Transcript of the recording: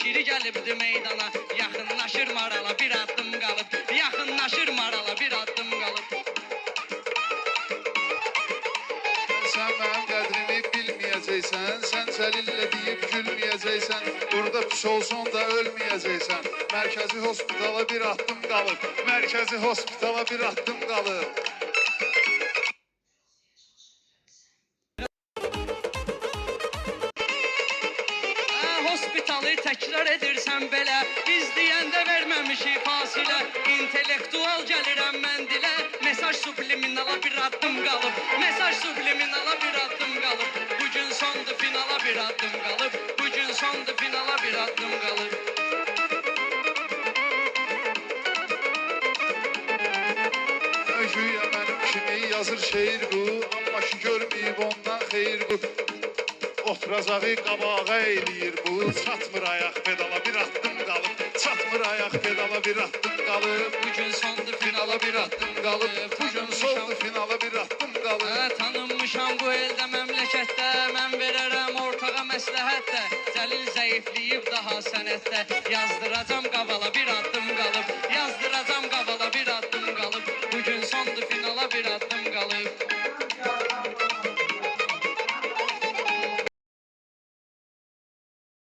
şiri gəlibdi meydana. Yaxınlaşır marala bir addım qalıb. Yaxınlaşır marala bir addım qalıb. Sen benim qədrimi bilməyəcəksən, sən Cəlillə deyib gülməyəcəksən, burada pis olsun da ölməyəcəksən. Mərkəzi hospitala bir addım qalıb, mərkəzi hospitala bir addım qalıb. Hospitalı təkrar edirsən belə, biz deyəndə verməmişik fasilə. İntellektual gəlirəm mən dilə, mesaj subliminala bir addım qalıb. Mesaj subliminala bir addım qalıb. Bugün sondu finala bir addım qalıb. Bugün sondu finala bir addım qalıb. Güya mənim kimi yazır şeir bu, amma ki görməyib ondan xeyir bu. Oturacağı qabağa eyləyir bu, çatmır ayaq pedala bir addım qalıb. Çatmır ayaq pedala bir addım qalıb. Bugün sondu finala bir addım qalıb. Bugün sondu finala bir addım qalıb. Tanınmışam bu eldə məmləkətdə, mən verərəm ortağa məsləhətdə. Cəlil zəifliyib daha sənətdə, yazdıracam qavala bir